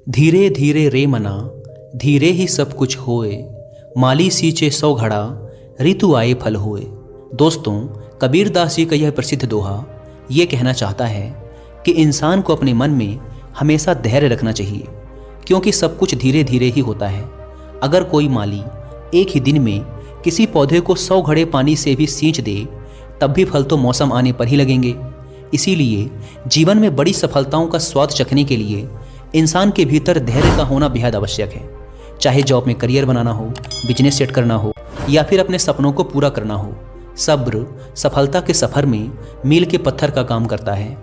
धीरे धीरे रे मना, धीरे ही सब कुछ होए, माली सींचे 100 घड़ा, ऋतु आए फल होए। दोस्तों, कबीरदास जी का यह प्रसिद्ध दोहा ये कहना चाहता है कि इंसान को अपने मन में हमेशा धैर्य रखना चाहिए, क्योंकि सब कुछ धीरे धीरे ही होता है। अगर कोई माली एक ही दिन में किसी पौधे को 100 घड़े पानी से भी सींच दे, तब भी फल तो मौसम आने पर ही लगेंगे। इसीलिए जीवन में बड़ी सफलताओं का स्वाद चखने के लिए इंसान के भीतर धैर्य का होना बेहद आवश्यक है। चाहे जॉब में करियर बनाना हो, बिजनेस सेट करना हो या फिर अपने सपनों को पूरा करना हो, सब्र सफलता के सफर में मील के पत्थर का काम करता है।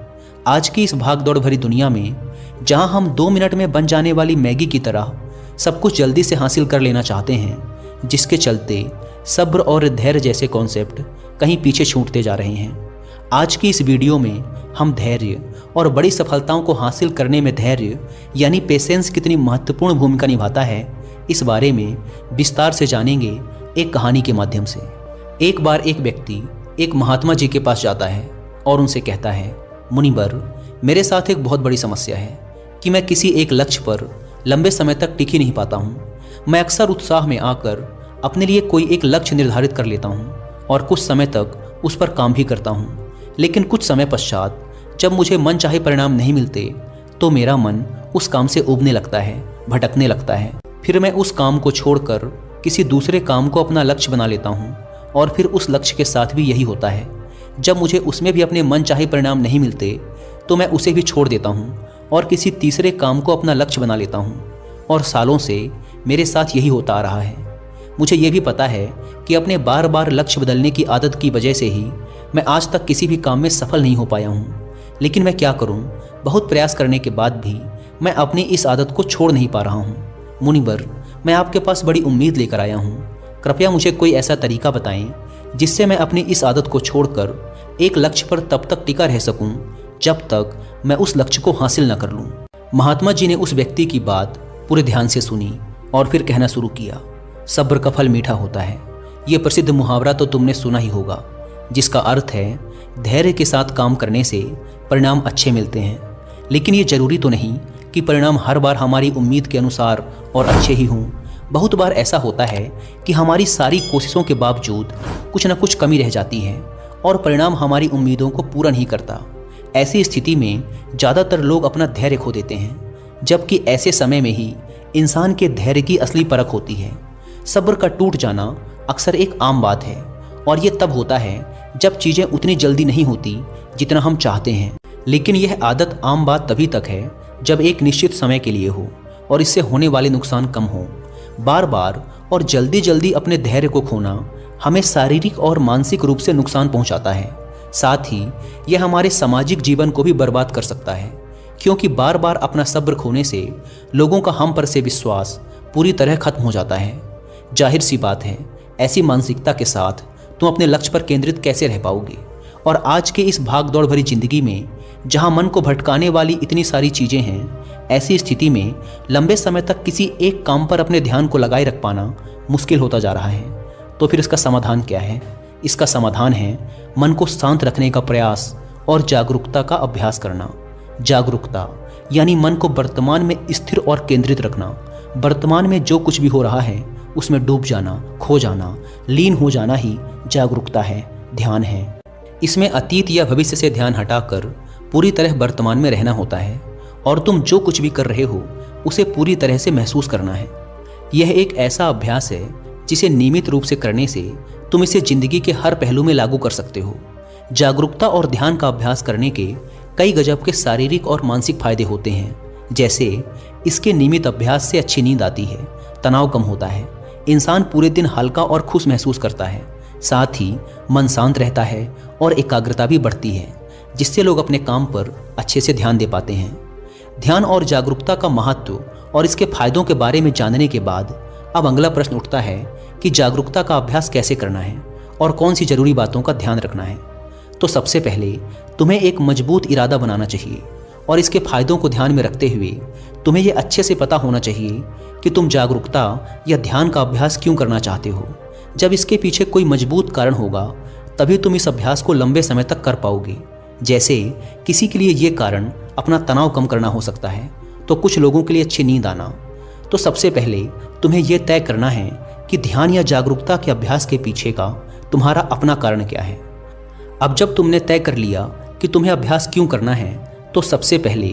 आज की इस भागदौड़ भरी दुनिया में जहां हम 2 मिनट में बन जाने वाली मैगी की तरह सब कुछ जल्दी से हासिल कर लेना चाहते हैं, जिसके चलते सब्र और धैर्य जैसे कॉन्सेप्ट कहीं पीछे छूटते जा रहे हैं। आज की इस वीडियो में हम धैर्य और बड़ी सफलताओं को हासिल करने में धैर्य यानी पेशेंस कितनी महत्वपूर्ण भूमिका निभाता है, इस बारे में विस्तार से जानेंगे एक कहानी के माध्यम से। एक बार एक व्यक्ति एक महात्मा जी के पास जाता है और उनसे कहता है, मुनिवर, मेरे साथ एक बहुत बड़ी समस्या है कि मैं किसी एक लक्ष्य पर लंबे समय तक टिक ही नहीं पाता हूँ। मैं अक्सर उत्साह में आकर अपने लिए कोई एक लक्ष्य निर्धारित कर लेता हूँ और कुछ समय तक उस पर काम भी करता हूँ, लेकिन कुछ समय पश्चात जब मुझे मन चाहे परिणाम नहीं मिलते तो मेरा मन उस काम से उबने लगता है, भटकने लगता है। फिर मैं उस काम को छोड़कर किसी दूसरे काम को अपना लक्ष्य बना लेता हूँ और फिर उस लक्ष्य के साथ भी यही होता है। जब मुझे उसमें भी अपने मन चाहे परिणाम नहीं मिलते तो मैं उसे भी छोड़ देता हूँ और किसी तीसरे काम को अपना लक्ष्य बना लेता हूँ। और सालों से मेरे साथ यही होता आ रहा है। मुझे ये भी पता है कि अपने बार बार लक्ष्य बदलने की आदत की वजह से ही मैं आज तक किसी भी काम में सफल नहीं हो पाया हूँ। लेकिन मैं क्या करूँ, बहुत प्रयास करने के बाद भी मैं अपनी इस आदत को छोड़ नहीं पा रहा हूँ। मुनिवर, मैं आपके पास बड़ी उम्मीद लेकर आया हूँ। कृपया मुझे कोई ऐसा तरीका बताएं जिससे मैं अपनी इस आदत को छोड़कर एक लक्ष्य पर तब तक टिका रह सकूं जब तक मैं उस लक्ष्य को हासिल न कर लूं। महात्मा जी ने उस व्यक्ति की बात पूरे ध्यान से सुनी और फिर कहना शुरू किया, सब्र का फल मीठा होता है। ये प्रसिद्ध मुहावरा तो तुमने सुना ही होगा, जिसका अर्थ है धैर्य के साथ काम करने से परिणाम अच्छे मिलते हैं। लेकिन ये जरूरी तो नहीं कि परिणाम हर बार हमारी उम्मीद के अनुसार और अच्छे ही हों। बहुत बार ऐसा होता है कि हमारी सारी कोशिशों के बावजूद कुछ न कुछ कमी रह जाती है और परिणाम हमारी उम्मीदों को पूरा नहीं करता। ऐसी स्थिति में ज़्यादातर लोग अपना धैर्य खो देते हैं, जबकि ऐसे समय में ही इंसान के धैर्य की असली परख होती है। सब्र का टूट जाना अक्सर एक आम बात है और ये तब होता है जब चीज़ें उतनी जल्दी नहीं होती जितना हम चाहते हैं। लेकिन यह आदत आम बात तभी तक है जब एक निश्चित समय के लिए हो और इससे होने वाले नुकसान कम हो। बार बार और जल्दी जल्दी अपने धैर्य को खोना हमें शारीरिक और मानसिक रूप से नुकसान पहुंचाता है। साथ ही यह हमारे सामाजिक जीवन को भी बर्बाद कर सकता है, क्योंकि बार बार अपना सब्र खोने से लोगों का हम पर से विश्वास पूरी तरह खत्म हो जाता है। जाहिर सी बात है, ऐसी मानसिकता के साथ तुम अपने लक्ष्य पर केंद्रित कैसे रह पाओगे। और आज के इस भाग दौड़ भरी जिंदगी में जहां मन को भटकाने वाली इतनी सारी चीज़ें हैं, ऐसी स्थिति में लंबे समय तक किसी एक काम पर अपने ध्यान को लगाए रख पाना मुश्किल होता जा रहा है। तो फिर इसका समाधान क्या है? इसका समाधान है मन को शांत रखने का प्रयास और जागरूकता का अभ्यास करना। जागरूकता यानी मन को वर्तमान में स्थिर और केंद्रित रखना। वर्तमान में जो कुछ भी हो रहा है उसमें डूब जाना, खो जाना, लीन हो जाना ही जागरूकता है, ध्यान है। इसमें अतीत या भविष्य से ध्यान हटाकर पूरी तरह वर्तमान में रहना होता है और तुम जो कुछ भी कर रहे हो उसे पूरी तरह से महसूस करना है। यह एक ऐसा अभ्यास है जिसे नियमित रूप से करने से तुम इसे जिंदगी के हर पहलू में लागू कर सकते हो। जागरूकता और ध्यान का अभ्यास करने के कई गजब के शारीरिक और मानसिक फायदे होते हैं। जैसे इसके नियमित अभ्यास से अच्छी नींद आती है, तनाव कम होता है, इंसान पूरे दिन हल्का और खुश महसूस करता है। साथ ही मन शांत रहता है और एकाग्रता भी बढ़ती है, जिससे लोग अपने काम पर अच्छे से ध्यान दे पाते हैं। ध्यान और जागरूकता का महत्व और इसके फायदों के बारे में जानने के बाद अब अगला प्रश्न उठता है कि जागरूकता का अभ्यास कैसे करना है और कौन सी जरूरी बातों का ध्यान रखना है। तो सबसे पहले तुम्हें एक मजबूत इरादा बनाना चाहिए और इसके फायदों को ध्यान में रखते हुए तुम्हें यह अच्छे से पता होना चाहिए कि तुम जागरूकता या ध्यान का अभ्यास क्यों करना चाहते हो। जब इसके पीछे कोई मजबूत कारण होगा तभी तुम इस अभ्यास को लंबे समय तक कर पाओगे। जैसे किसी के लिए ये कारण अपना तनाव कम करना हो सकता है, तो कुछ लोगों के लिए अच्छी नींद आना। तो सबसे पहले तुम्हें यह तय करना है कि ध्यान या जागरूकता के अभ्यास के पीछे का तुम्हारा अपना कारण क्या है। अब जब तुमने तय कर लिया कि तुम्हें अभ्यास क्यों करना है, तो सबसे पहले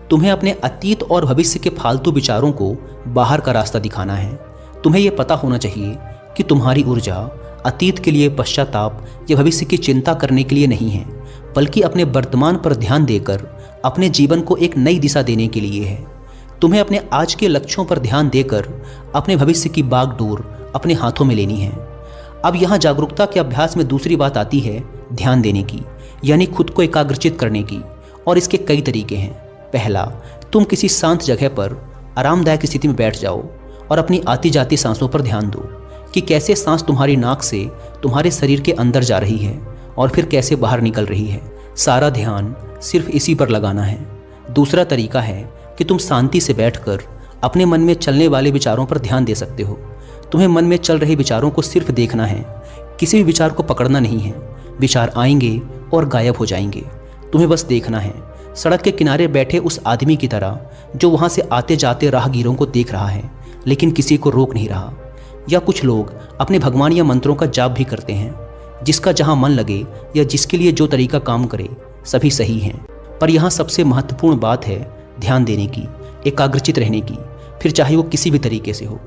तुम्हें अपने अतीत और भविष्य के फालतू विचारों को बाहर का रास्ता दिखाना है। तुम्हें यह पता होना चाहिए कि तुम्हारी ऊर्जा अतीत के लिए पश्चाताप या भविष्य की चिंता करने के लिए नहीं है, बल्कि अपने वर्तमान पर ध्यान देकर अपने जीवन को एक नई दिशा देने के लिए है। तुम्हें अपने आज के लक्ष्यों पर ध्यान देकर अपने भविष्य की बागडोर अपने हाथों में लेनी है। अब यहाँ जागरूकता के अभ्यास में दूसरी बात आती है ध्यान देने की, यानी खुद को एकाग्रचित करने की। और इसके कई तरीके हैं। पहला, तुम किसी शांत जगह पर आरामदायक स्थिति में बैठ जाओ और अपनी आती जाती सांसों पर ध्यान दो कि कैसे सांस तुम्हारी नाक से तुम्हारे शरीर के अंदर जा रही है और फिर कैसे बाहर निकल रही है। सारा ध्यान सिर्फ इसी पर लगाना है। दूसरा तरीका है कि तुम शांति से बैठकर अपने मन में चलने वाले विचारों पर ध्यान दे सकते हो। तुम्हें मन में चल रहे विचारों को सिर्फ देखना है, किसी भी विचार को पकड़ना नहीं है। विचार आएंगे और गायब हो जाएंगे, तुम्हें बस देखना है। सड़क के किनारे बैठे उस आदमी की तरह जो वहाँ से आते जाते राहगीरों को देख रहा है लेकिन किसी को रोक नहीं रहा। या कुछ लोग अपने भगवान या मंत्रों का जाप भी करते हैं। जिसका जहाँ मन लगे या जिसके लिए जो तरीका काम करे, सभी सही हैं। पर यहाँ सबसे महत्वपूर्ण बात है ध्यान देने की, एकाग्रचित रहने की, फिर चाहे वो किसी भी तरीके से हो।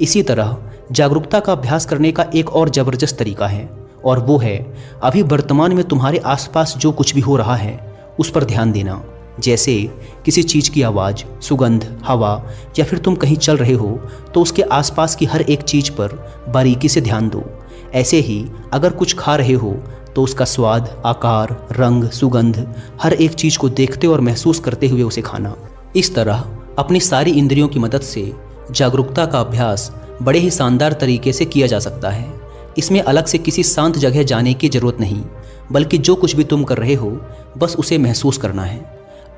इसी तरह जागरूकता का अभ्यास करने का एक और ज़बरदस्त तरीका है, और वो है अभी वर्तमान में तुम्हारे आसपास जो कुछ भी हो रहा है उस पर ध्यान देना। जैसे किसी चीज़ की आवाज़, सुगंध, हवा, या फिर तुम कहीं चल रहे हो तो उसके आसपास की हर एक चीज़ पर बारीकी से ध्यान दो। ऐसे ही अगर कुछ खा रहे हो तो उसका स्वाद, आकार, रंग, सुगंध, हर एक चीज़ को देखते और महसूस करते हुए उसे खाना। इस तरह अपनी सारी इंद्रियों की मदद से जागरूकता का अभ्यास बड़े ही शानदार तरीके से किया जा सकता है। इसमें अलग से किसी शांत जगह जाने की ज़रूरत नहीं, बल्कि जो कुछ भी तुम कर रहे हो बस उसे महसूस करना है।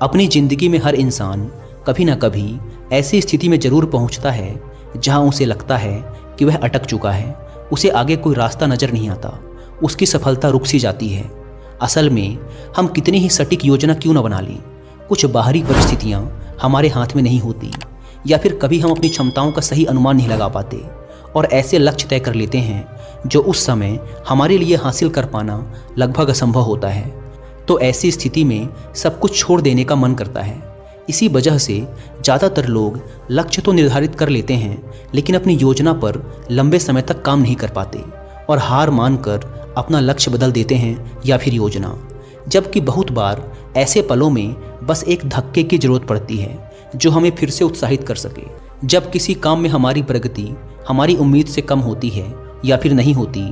अपनी ज़िंदगी में हर इंसान कभी ना कभी ऐसी स्थिति में ज़रूर पहुंचता है जहां उसे लगता है कि वह अटक चुका है, उसे आगे कोई रास्ता नज़र नहीं आता, उसकी सफलता रुक सी जाती है। असल में हम कितनी ही सटीक योजना क्यों न बना लें, कुछ बाहरी परिस्थितियाँ हमारे हाथ में नहीं होती, या फिर कभी हम अपनी क्षमताओं का सही अनुमान नहीं लगा पाते और ऐसे लक्ष्य तय कर लेते हैं जो उस समय हमारे लिए हासिल कर पाना लगभग असंभव होता है। तो ऐसी स्थिति में सब कुछ छोड़ देने का मन करता है। इसी वजह से ज़्यादातर लोग लक्ष्य तो निर्धारित कर लेते हैं लेकिन अपनी योजना पर लंबे समय तक काम नहीं कर पाते और हार मानकर अपना लक्ष्य बदल देते हैं या फिर योजना। जबकि बहुत बार ऐसे पलों में बस एक धक्के की ज़रूरत पड़ती है जो हमें फिर से उत्साहित कर सके। जब किसी काम में हमारी प्रगति हमारी उम्मीद से कम होती है या फिर नहीं होती,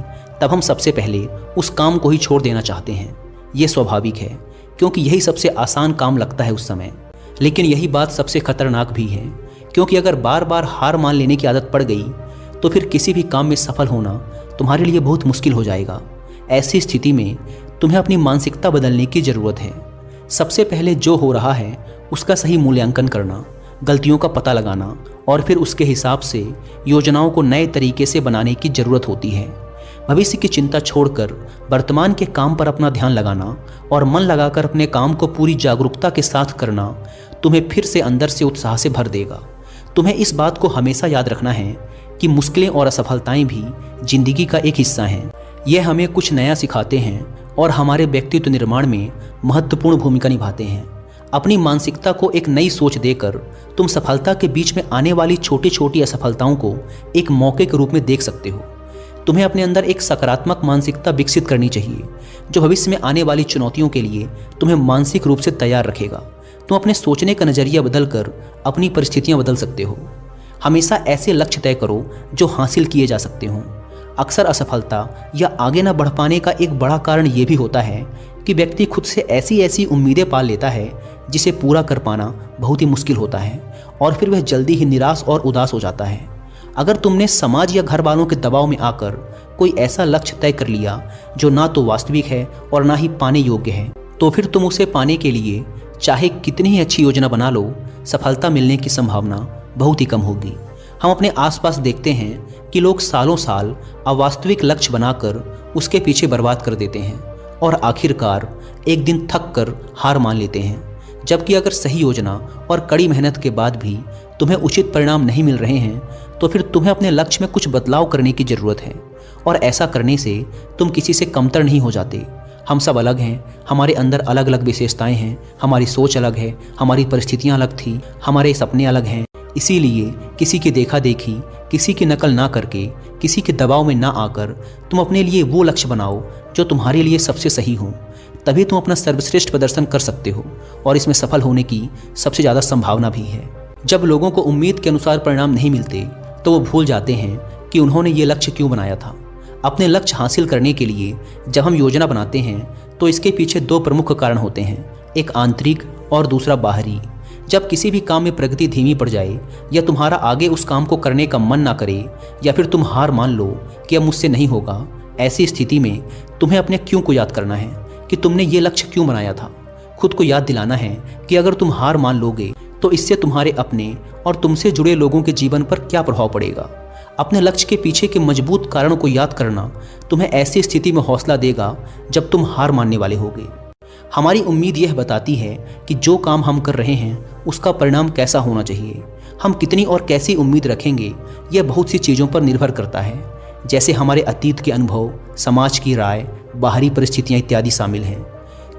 तब हम सबसे पहले उस काम को ही छोड़ देना चाहते हैं। ये स्वाभाविक है क्योंकि यही सबसे आसान काम लगता है उस समय। लेकिन यही बात सबसे खतरनाक भी है, क्योंकि अगर बार बार हार मान लेने की आदत पड़ गई तो फिर किसी भी काम में सफल होना तुम्हारे लिए बहुत मुश्किल हो जाएगा। ऐसी स्थिति में तुम्हें अपनी मानसिकता बदलने की ज़रूरत है। सबसे पहले जो हो रहा है उसका सही मूल्यांकन करना, गलतियों का पता लगाना और फिर उसके हिसाब से योजनाओं को नए तरीके से बनाने की ज़रूरत होती है। भविष्य की चिंता छोड़कर वर्तमान के काम पर अपना ध्यान लगाना और मन लगाकर अपने काम को पूरी जागरूकता के साथ करना तुम्हें फिर से अंदर से उत्साह से भर देगा। तुम्हें इस बात को हमेशा याद रखना है कि मुश्किलें और असफलताएं भी जिंदगी का एक हिस्सा हैं। यह हमें कुछ नया सिखाते हैं और हमारे व्यक्तित्व निर्माण में महत्वपूर्ण भूमिका निभाते हैं। अपनी मानसिकता को एक नई सोच देकर तुम सफलता के बीच में आने वाली छोटी छोटी असफलताओं को एक मौके के रूप में देख सकते हो। तुम्हें अपने अंदर एक सकारात्मक मानसिकता विकसित करनी चाहिए जो भविष्य में आने वाली चुनौतियों के लिए तुम्हें मानसिक रूप से तैयार रखेगा। तुम अपने सोचने का नज़रिया बदलकर अपनी परिस्थितियां बदल सकते हो। हमेशा ऐसे लक्ष्य तय करो जो हासिल किए जा सकते हों। अक्सर असफलता या आगे न बढ़ पाने का एक बड़ा कारण ये भी होता है कि व्यक्ति खुद से ऐसी ऐसी उम्मीदें पाल लेता है जिसे पूरा कर पाना बहुत ही मुश्किल होता है और फिर वह जल्दी ही निराश और उदास हो जाता है। अगर तुमने समाज या घर वालों के दबाव में आकर कोई ऐसा लक्ष्य तय कर लिया जो ना तो वास्तविक है और ना ही पाने योग्य है, तो फिर तुम उसे पाने के लिए चाहे कितनी ही अच्छी योजना बना लो, सफलता मिलने की संभावना बहुत ही कम होगी। हम अपने आसपास देखते हैं कि लोग सालों साल अवास्तविक लक्ष्य बनाकर उसके पीछे बर्बाद कर देते हैं और आखिरकार एक दिन थक कर हार मान लेते हैं। जबकि अगर सही योजना और कड़ी मेहनत के बाद भी तुम्हें उचित परिणाम नहीं मिल रहे हैं तो फिर तुम्हें अपने लक्ष्य में कुछ बदलाव करने की ज़रूरत है। और ऐसा करने से तुम किसी से कमतर नहीं हो जाते। हम सब अलग हैं, हमारे अंदर अलग अलग विशेषताएं हैं, हमारी सोच अलग है, हमारी परिस्थितियां अलग थी, हमारे सपने अलग हैं। इसीलिए किसी की देखा देखी, किसी की नकल ना करके, किसी के दबाव में ना आकर तुम अपने लिए वो लक्ष्य बनाओ जो तुम्हारे लिए सबसे सही हो। तभी तुम अपना सर्वश्रेष्ठ प्रदर्शन कर सकते हो और इसमें सफल होने की सबसे ज़्यादा संभावना भी है। जब लोगों को उम्मीद के अनुसार परिणाम नहीं मिलते तो वो भूल जाते हैं कि उन्होंने ये लक्ष्य क्यों बनाया था। अपने लक्ष्य हासिल करने के लिए जब हम योजना बनाते हैं तो इसके पीछे दो प्रमुख कारण होते हैं, एक आंतरिक और दूसरा बाहरी। जब किसी भी काम में प्रगति धीमी पड़ जाए या तुम्हारा आगे उस काम को करने का मन ना करे या फिर तुम हार मान लो कि अब मुझसे नहीं होगा, ऐसी स्थिति में तुम्हें अपने क्यों को याद करना है कि तुमने ये लक्ष्य क्यों बनाया था। खुद को याद दिलाना है कि अगर तुम हार मान लोगे तो इससे तुम्हारे अपने और तुमसे जुड़े लोगों के जीवन पर क्या प्रभाव पड़ेगा। अपने लक्ष्य के पीछे के मजबूत कारणों को याद करना तुम्हें ऐसी स्थिति में हौसला देगा जब तुम हार मानने वाले होगे। हमारी उम्मीद यह बताती है कि जो काम हम कर रहे हैं उसका परिणाम कैसा होना चाहिए। हम कितनी और कैसी उम्मीद रखेंगे यह बहुत सी चीज़ों पर निर्भर करता है, जैसे हमारे अतीत के अनुभव, समाज की राय, बाहरी परिस्थितियाँ इत्यादि शामिल हैं।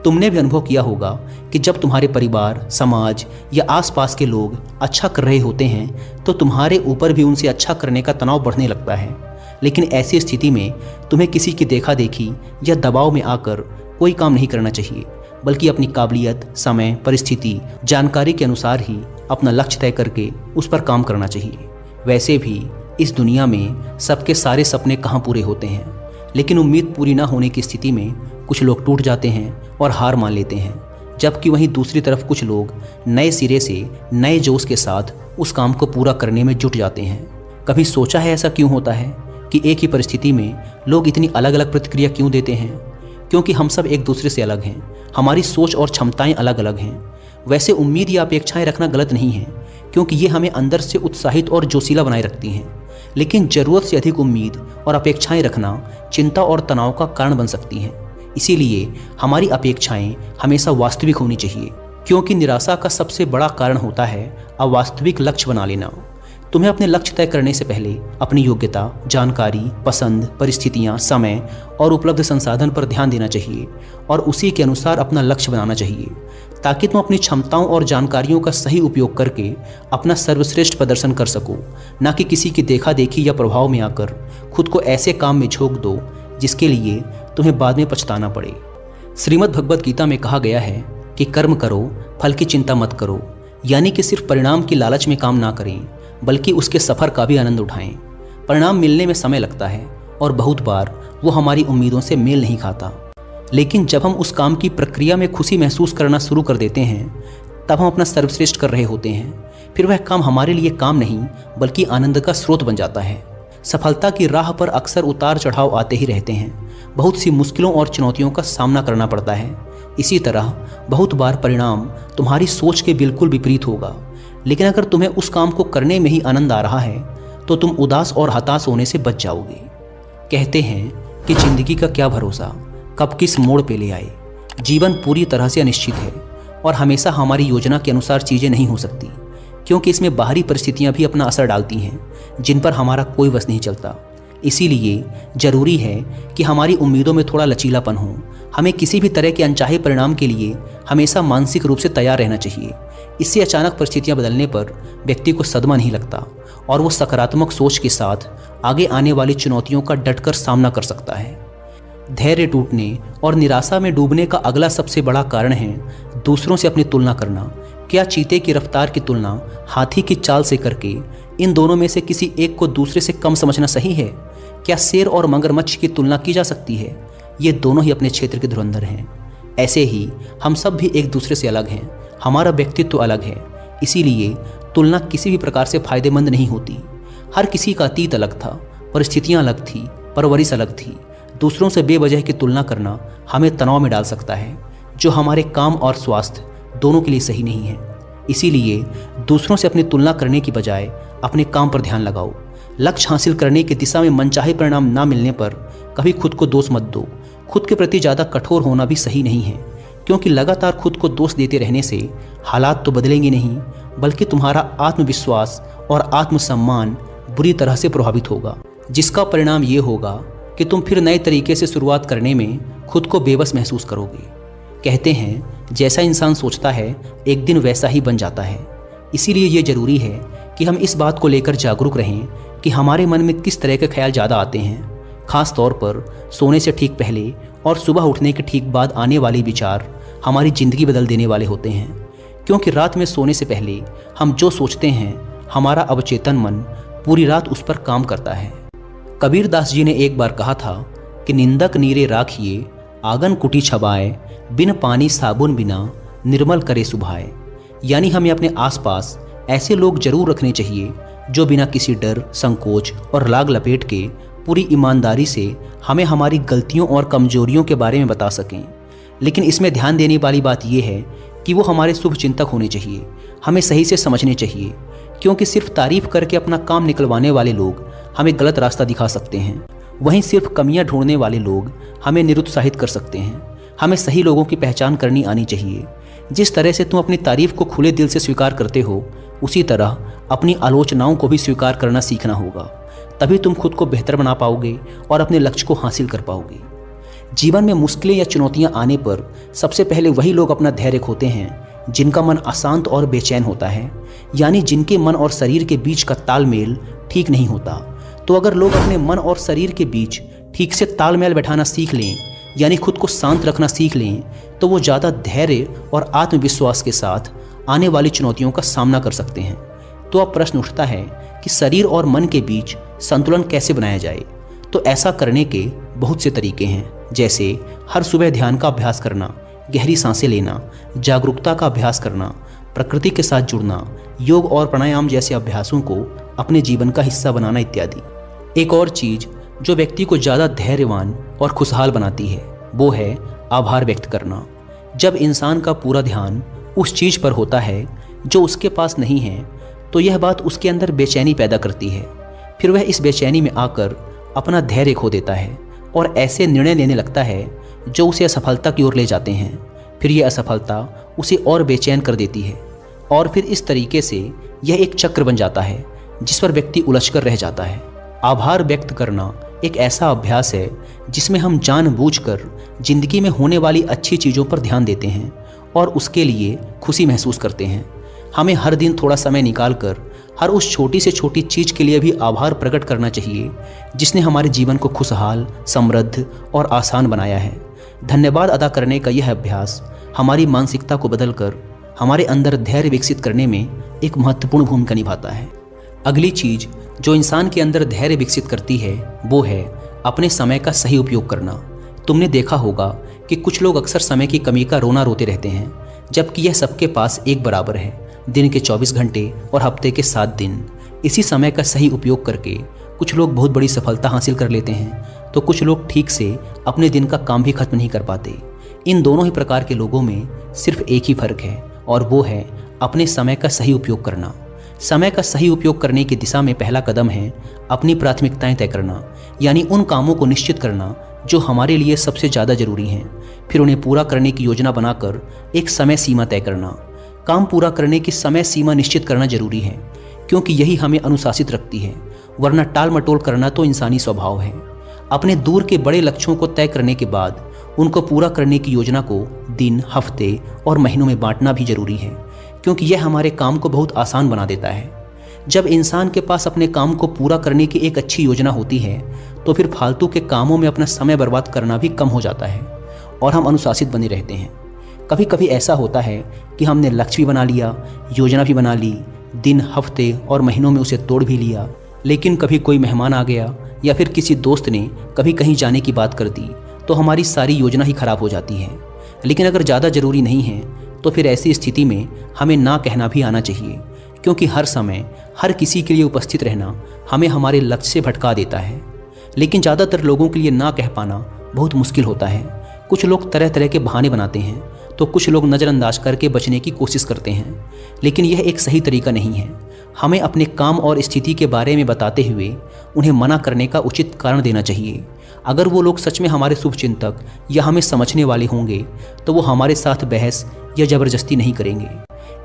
तुमने भी अनुभव किया होगा कि जब तुम्हारे परिवार, समाज या आसपास के लोग अच्छा कर रहे होते हैं तो तुम्हारे ऊपर भी उनसे अच्छा करने का तनाव बढ़ने लगता है। लेकिन ऐसी स्थिति में तुम्हें किसी की देखा देखी या दबाव में आकर कोई काम नहीं करना चाहिए, बल्कि अपनी काबिलियत, समय, परिस्थिति, जानकारी के अनुसार ही अपना लक्ष्य तय करके उस पर काम करना चाहिए। वैसे भी इस दुनिया में सबके सारे सपने कहाँ पूरे होते हैं, लेकिन उम्मीद पूरी ना होने की स्थिति में कुछ लोग टूट जाते हैं और हार मान लेते हैं, जबकि वहीं दूसरी तरफ कुछ लोग नए सिरे से नए जोश के साथ उस काम को पूरा करने में जुट जाते हैं। कभी सोचा है ऐसा क्यों होता है कि एक ही परिस्थिति में लोग इतनी अलग अलग प्रतिक्रिया क्यों देते हैं? क्योंकि हम सब एक दूसरे से अलग हैं, हमारी सोच और क्षमताएं अलग अलग हैं। वैसे उम्मीद या अपेक्षाएं रखना गलत नहीं है, क्योंकि ये हमें अंदर से उत्साहित और जोशीला बनाए रखती हैं। लेकिन ज़रूरत से अधिक उम्मीद और अपेक्षाएं रखना चिंता और तनाव का कारण बन सकती हैं। इसीलिए हमारी अपेक्षाएं हमेशा वास्तविक होनी चाहिए, क्योंकि निराशा का सबसे बड़ा कारण होता है अवास्तविक लक्ष्य बना लेना। तुम्हें अपने लक्ष्य तय करने से पहले अपनी योग्यता, जानकारी, पसंद, परिस्थितियां, समय और उपलब्ध संसाधन पर ध्यान देना चाहिए और उसी के अनुसार अपना लक्ष्य बनाना चाहिए, ताकि तुम अपनी क्षमताओं और जानकारियों का सही उपयोग करके अपना सर्वश्रेष्ठ प्रदर्शन कर सको, न कि किसी की देखा देखी या प्रभाव में आकर खुद को ऐसे काम में झोंक दो जिसके लिए तुम्हें बाद में पछताना पड़े। श्रीमद् भगवत गीता में कहा गया है कि कर्म करो, फल की चिंता मत करो, यानी कि सिर्फ परिणाम की लालच में काम ना करें, बल्कि उसके सफ़र का भी आनंद उठाएं। परिणाम मिलने में समय लगता है और बहुत बार वो हमारी उम्मीदों से मेल नहीं खाता, लेकिन जब हम उस काम की प्रक्रिया में खुशी महसूस करना शुरू कर देते हैं तब हम अपना सर्वश्रेष्ठ कर रहे होते हैं। फिर वह काम हमारे लिए काम नहीं बल्कि आनंद का स्रोत बन जाता है। सफलता की राह पर अक्सर उतार चढ़ाव आते ही रहते हैं, बहुत सी मुश्किलों और चुनौतियों का सामना करना पड़ता है। इसी तरह बहुत बार परिणाम तुम्हारी सोच के बिल्कुल विपरीत होगा, लेकिन अगर तुम्हें उस काम को करने में ही आनंद आ रहा है तो तुम उदास और हताश होने से बच जाओगे। कहते हैं कि जिंदगी का क्या भरोसा कब किस मोड़ पे ले आए। जीवन पूरी तरह से अनिश्चित है और हमेशा हमारी योजना के अनुसार चीज़ें नहीं हो सकती, क्योंकि इसमें बाहरी परिस्थितियां भी अपना असर डालती हैं जिन पर हमारा कोई वश नहीं चलता। इसीलिए ज़रूरी है कि हमारी उम्मीदों में थोड़ा लचीलापन हो। हमें किसी भी तरह के अनचाहे परिणाम के लिए हमेशा मानसिक रूप से तैयार रहना चाहिए। इससे अचानक परिस्थितियां बदलने पर व्यक्ति को सदमा नहीं लगता और वो सकारात्मक सोच के साथ आगे आने वाली चुनौतियों का डटकर सामना कर सकता है। धैर्य टूटने और निराशा में डूबने का अगला सबसे बड़ा कारण है दूसरों से अपनी तुलना करना। क्या चीते की रफ्तार की तुलना हाथी की चाल से करके इन दोनों में से किसी एक को दूसरे से कम समझना सही है? क्या शेर और मगरमच्छ की तुलना की जा सकती है? ये दोनों ही अपने क्षेत्र के धुरंधर हैं। ऐसे ही हम सब भी एक दूसरे से अलग हैं, हमारा व्यक्तित्व अलग है। इसीलिए तुलना किसी भी प्रकार से फायदेमंद नहीं होती। हर किसी का अतीत अलग था, परिस्थितियां अलग थी, परवरिश अलग थी। दूसरों से बेवजह की तुलना करना हमें तनाव में डाल सकता है, जो हमारे काम और स्वास्थ्य दोनों के लिए सही नहीं है। इसीलिए दूसरों से अपनी तुलना करने की बजाय अपने काम पर ध्यान लगाओ। लक्ष्य हासिल करने की दिशा में मनचाहे परिणाम ना मिलने पर कभी खुद को दोष मत दो। खुद के प्रति ज़्यादा कठोर होना भी सही नहीं है, क्योंकि लगातार खुद को दोष देते रहने से हालात तो बदलेंगे नहीं, बल्कि तुम्हारा आत्मविश्वास और आत्मसम्मान बुरी तरह से प्रभावित होगा, जिसका परिणाम ये होगा कि तुम फिर नए तरीके से शुरुआत करने में खुद को बेबस महसूस करोगे। कहते हैं जैसा इंसान सोचता है एक दिन वैसा ही बन जाता है। इसीलिए ये ज़रूरी है कि हम इस बात को लेकर जागरूक रहें कि हमारे मन में किस तरह के ख्याल ज़्यादा आते हैं। खास तौर पर सोने से ठीक पहले और सुबह उठने के ठीक बाद आने वाले विचार हमारी ज़िंदगी बदल देने वाले होते हैं, क्योंकि रात में सोने से पहले हम जो सोचते हैं हमारा अवचेतन मन पूरी रात उस पर काम करता है। कबीर दास जी ने एक बार कहा था कि निंदक नीरे राखिए, आंगन कुटी छबाए, बिन पानी साबुन बिना निर्मल करे सुभाए। यानी हमें अपने आसपास ऐसे लोग जरूर रखने चाहिए जो बिना किसी डर, संकोच और लाग लपेट के पूरी ईमानदारी से हमें हमारी गलतियों और कमजोरियों के बारे में बता सकें। लेकिन इसमें ध्यान देने वाली बात यह है कि वो हमारे शुभ चिंतक होने चाहिए, हमें सही से समझने चाहिए, क्योंकि सिर्फ तारीफ करके अपना काम निकलवाने वाले लोग हमें गलत रास्ता दिखा सकते हैं। वहीं सिर्फ कमियां ढूंढने वाले लोग हमें निरुत्साहित कर सकते हैं। हमें सही लोगों की पहचान करनी आनी चाहिए। जिस तरह से तुम अपनी तारीफ को खुले दिल से स्वीकार करते हो, उसी तरह अपनी आलोचनाओं को भी स्वीकार करना सीखना होगा। तभी तुम खुद को बेहतर बना पाओगे और अपने लक्ष्य को हासिल कर पाओगे। जीवन में मुश्किलें या चुनौतियां आने पर सबसे पहले वही लोग अपना धैर्य खोते हैं जिनका मन अशांत और बेचैन होता है, यानी जिनके मन और शरीर के बीच का तालमेल ठीक नहीं होता। तो अगर लोग अपने मन और शरीर के बीच ठीक से तालमेल बैठाना सीख लें, यानी खुद को शांत रखना सीख लें, तो वो ज़्यादा धैर्य और आत्मविश्वास के साथ आने वाली चुनौतियों का सामना कर सकते हैं। तो अब प्रश्न उठता है कि शरीर और मन के बीच संतुलन कैसे बनाया जाए। तो ऐसा करने के बहुत से तरीके हैं, जैसे हर सुबह ध्यान का अभ्यास करना, गहरी सांसें लेना, जागरूकता का अभ्यास करना, प्रकृति के साथ जुड़ना, योग और प्राणायाम जैसे अभ्यासों को अपने जीवन का हिस्सा बनाना इत्यादि। एक और चीज़ जो व्यक्ति को ज़्यादा धैर्यवान और खुशहाल बनाती है वो है आभार व्यक्त करना। जब इंसान का पूरा ध्यान उस चीज़ पर होता है जो उसके पास नहीं है, तो यह बात उसके अंदर बेचैनी पैदा करती है। फिर वह इस बेचैनी में आकर अपना धैर्य खो देता है और ऐसे निर्णय लेने लगता है जो उसे असफलता की ओर ले जाते हैं। फिर यह असफलता उसे और बेचैन कर देती है और फिर इस तरीके से यह एक चक्र बन जाता है जिस पर व्यक्ति उलझकर रह जाता है। आभार व्यक्त करना एक ऐसा अभ्यास है जिसमें हम जानबूझकर जिंदगी में होने वाली अच्छी चीज़ों पर ध्यान देते हैं और उसके लिए खुशी महसूस करते हैं। हमें हर दिन थोड़ा समय निकालकर हर उस छोटी से छोटी चीज़ के लिए भी आभार प्रकट करना चाहिए जिसने हमारे जीवन को खुशहाल, समृद्ध और आसान बनाया है। धन्यवाद अदा करने का यह अभ्यास हमारी मानसिकता को बदलकर हमारे अंदर धैर्य विकसित करने में एक महत्वपूर्ण भूमिका निभाता है। अगली चीज़ जो इंसान के अंदर धैर्य विकसित करती है वो है अपने समय का सही उपयोग करना। तुमने देखा होगा कि कुछ लोग अक्सर समय की कमी का रोना रोते रहते हैं, जबकि यह सबके पास एक बराबर है। दिन के 24 घंटे और हफ्ते के 7 दिन। इसी समय का सही उपयोग करके कुछ लोग बहुत बड़ी सफलता हासिल कर लेते हैं, तो कुछ लोग ठीक से अपने दिन का काम भी खत्म नहीं कर पाते। इन दोनों ही प्रकार के लोगों में सिर्फ एक ही फर्क है और वो है अपने समय का सही उपयोग करना। समय का सही उपयोग करने की दिशा में पहला कदम है अपनी प्राथमिकताएं तय करना, यानी उन कामों को निश्चित करना जो हमारे लिए सबसे ज़्यादा जरूरी हैं। फिर उन्हें पूरा करने की योजना बनाकर एक समय सीमा तय करना। काम पूरा करने की समय सीमा निश्चित करना जरूरी है, क्योंकि यही हमें अनुशासित रखती है, वरना टाल मटोल करना तो इंसानी स्वभाव है। अपने दूर के बड़े लक्ष्यों को तय करने के बाद उनको पूरा करने की योजना को दिन, हफ्ते और महीनों में बांटना भी जरूरी है, क्योंकि यह हमारे काम को बहुत आसान बना देता है। जब इंसान के पास अपने काम को पूरा करने की एक अच्छी योजना होती है, तो फिर फालतू के कामों में अपना समय बर्बाद करना भी कम हो जाता है और हम अनुशासित बने रहते हैं। कभी कभी ऐसा होता है कि हमने लक्ष्य भी बना लिया, योजना भी बना ली, दिन, हफ्ते और महीनों में उसे तोड़ भी लिया, लेकिन कभी कोई मेहमान आ गया या फिर किसी दोस्त ने कभी कहीं जाने की बात कर दी, तो हमारी सारी योजना ही खराब हो जाती है। लेकिन अगर ज़्यादा ज़रूरी नहीं है तो फिर ऐसी स्थिति में हमें ना कहना भी आना चाहिए, क्योंकि हर समय हर किसी के लिए उपस्थित रहना हमें हमारे लक्ष्य से भटका देता है। लेकिन ज़्यादातर लोगों के लिए ना कह पाना बहुत मुश्किल होता है। कुछ लोग तरह तरह के बहाने बनाते हैं, तो कुछ लोग नज़रअंदाज करके बचने की कोशिश करते हैं, लेकिन यह एक सही तरीका नहीं है। हमें अपने काम और स्थिति के बारे में बताते हुए उन्हें मना करने का उचित कारण देना चाहिए। अगर वो लोग सच में हमारे शुभचिंतक या हमें समझने वाले होंगे तो वो हमारे साथ बहस या ज़बरदस्ती नहीं करेंगे।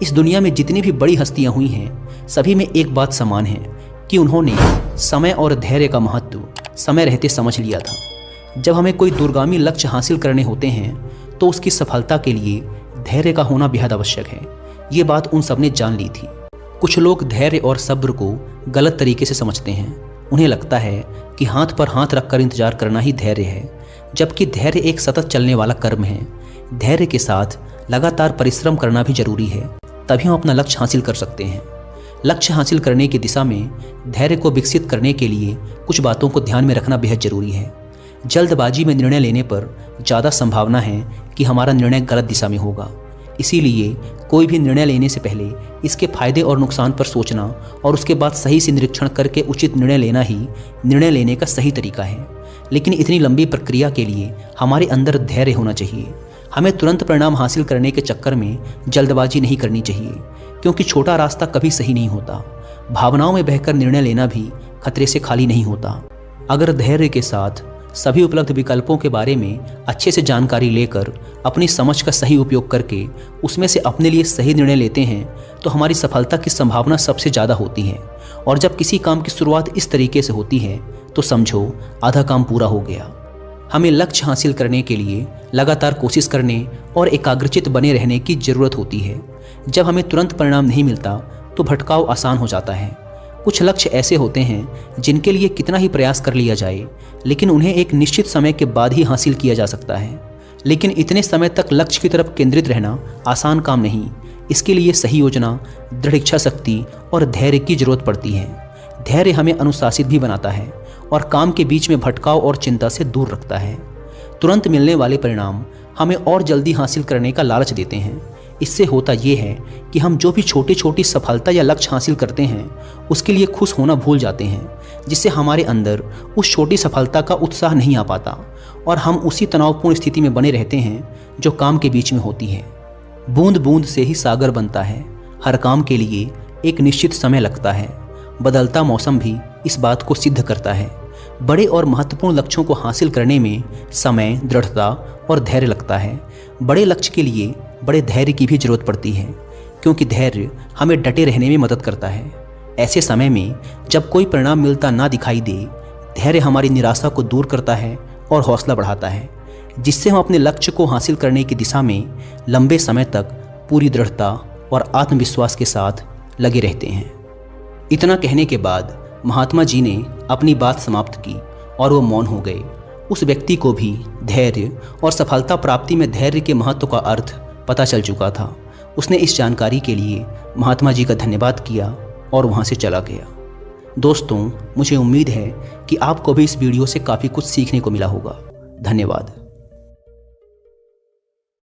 इस दुनिया में जितनी भी बड़ी हस्तियाँ हुई हैं, सभी में एक बात समान है कि उन्होंने समय और धैर्य का महत्व समय रहते समझ लिया था। जब हमें कोई दूरगामी लक्ष्य हासिल करने होते हैं तो उसकी सफलता के लिए धैर्य का होना बेहद आवश्यक है। ये बात उन सब ने जान ली थी। कुछ लोग धैर्य और सब्र को गलत तरीके से समझते हैं। उन्हें लगता है कि हाथ पर हाथ रखकर इंतजार करना ही धैर्य है, जबकि धैर्य एक सतत चलने वाला कर्म है। धैर्य के साथ लगातार परिश्रम करना भी जरूरी है, तभी हम अपना लक्ष्य हासिल कर सकते हैं। लक्ष्य हासिल करने की दिशा में धैर्य को विकसित करने के लिए कुछ बातों को ध्यान में रखना बेहद जरूरी है। जल्दबाजी में निर्णय लेने पर ज़्यादा संभावना है कि हमारा निर्णय गलत दिशा में होगा। इसीलिए कोई भी निर्णय लेने से पहले इसके फायदे और नुकसान पर सोचना और उसके बाद सही से निरीक्षण करके उचित निर्णय लेना ही निर्णय लेने का सही तरीका है। लेकिन इतनी लंबी प्रक्रिया के लिए हमारे अंदर धैर्य होना चाहिए। हमें तुरंत परिणाम हासिल करने के चक्कर में जल्दबाजी नहीं करनी चाहिए, क्योंकि छोटा रास्ता कभी सही नहीं होता। भावनाओं में बहकर निर्णय लेना भी खतरे से खाली नहीं होता। अगर धैर्य के साथ सभी उपलब्ध विकल्पों के बारे में अच्छे से जानकारी लेकर अपनी समझ का सही उपयोग करके उसमें से अपने लिए सही निर्णय लेते हैं तो हमारी सफलता की संभावना सबसे ज़्यादा होती है। और जब किसी काम की शुरुआत इस तरीके से होती है तो समझो आधा काम पूरा हो गया। हमें लक्ष्य हासिल करने के लिए लगातार कोशिश करने और एकाग्रचित बने रहने की ज़रूरत होती है। जब हमें तुरंत परिणाम नहीं मिलता तो भटकाव आसान हो जाता है। कुछ लक्ष्य ऐसे होते हैं जिनके लिए कितना ही प्रयास कर लिया जाए, लेकिन उन्हें एक निश्चित समय के बाद ही हासिल किया जा सकता है। लेकिन इतने समय तक लक्ष्य की तरफ केंद्रित रहना आसान काम नहीं। इसके लिए सही योजना, दृढ़ इच्छा शक्ति और धैर्य की जरूरत पड़ती है। धैर्य हमें अनुशासित भी बनाता है और काम के बीच में भटकाव और चिंता से दूर रखता है। तुरंत मिलने वाले परिणाम हमें और जल्दी हासिल करने का लालच देते हैं। इससे होता ये है कि हम जो भी छोटी छोटी सफलता या लक्ष्य हासिल करते हैं उसके लिए खुश होना भूल जाते हैं, जिससे हमारे अंदर उस छोटी सफलता का उत्साह नहीं आ पाता और हम उसी तनावपूर्ण स्थिति में बने रहते हैं जो काम के बीच में होती है। बूंद बूंद से ही सागर बनता है। हर काम के लिए एक निश्चित समय लगता है। बदलता मौसम भी इस बात को सिद्ध करता है। बड़े और महत्वपूर्ण लक्ष्यों को हासिल करने में समय, दृढ़ता और धैर्य लगता है। बड़े लक्ष्य के लिए बड़े धैर्य की भी जरूरत पड़ती है, क्योंकि धैर्य हमें डटे रहने में मदद करता है। ऐसे समय में जब कोई परिणाम मिलता ना दिखाई दे, धैर्य हमारी निराशा को दूर करता है और हौसला बढ़ाता है, जिससे हम अपने लक्ष्य को हासिल करने की दिशा में लंबे समय तक पूरी दृढ़ता और आत्मविश्वास के साथ लगे रहते हैं। इतना कहने के बाद महात्मा जी ने अपनी बात समाप्त की और वो मौन हो गए। उस व्यक्ति को भी धैर्य और सफलता प्राप्ति में धैर्य के महत्व का अर्थ पता चल चुका था। उसने इस जानकारी के लिए महात्मा जी का धन्यवाद किया और वहाँ से चला गया। दोस्तों, मुझे उम्मीद है कि आपको भी इस वीडियो से काफ़ी कुछ सीखने को मिला होगा। धन्यवाद।